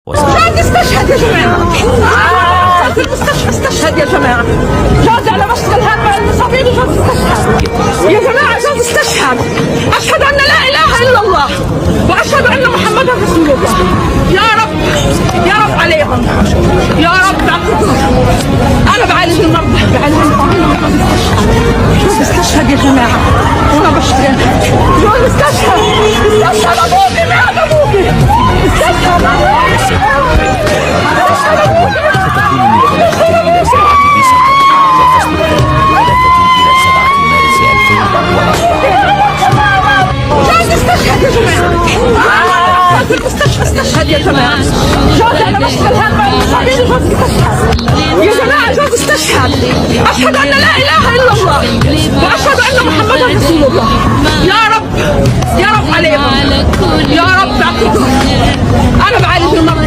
جوزي استشهد يا جماعة. في المستشفى استشهد يا جماعة. جوزي على مشتى الهم المصابين وجوزي استشهد. يا جماعة جوزي استشهد. أشهد أن لا إله إلا الله وأشهد أن محمدا رسول الله. يا رب يا رب عليهم. يا رب اعطيهم. أنا بعالج المرضى بعالج المصابين جوزي استشهد يا جماعة. وأنا بشتغل. جوزي استشهد. استشهد أبوكي مات أبوكي. استشهد ستكون من 3 إلى 7 ديسمبر، وفصل الثاني 3 إلى 7 مارس 2024. جوزي استشهد يا جماعة. في المستشفى استشهد يا جماعة. جوزي على مشتى الهم المصابين وجوزي استشهد. يا جماعة جوزي استشهد. أشهد أن لا إله إلا الله وأشهد أن محمدا رسول الله. يا رب يا رب عليهم. يا رب اعطيهم. أنا بعالج المرضى.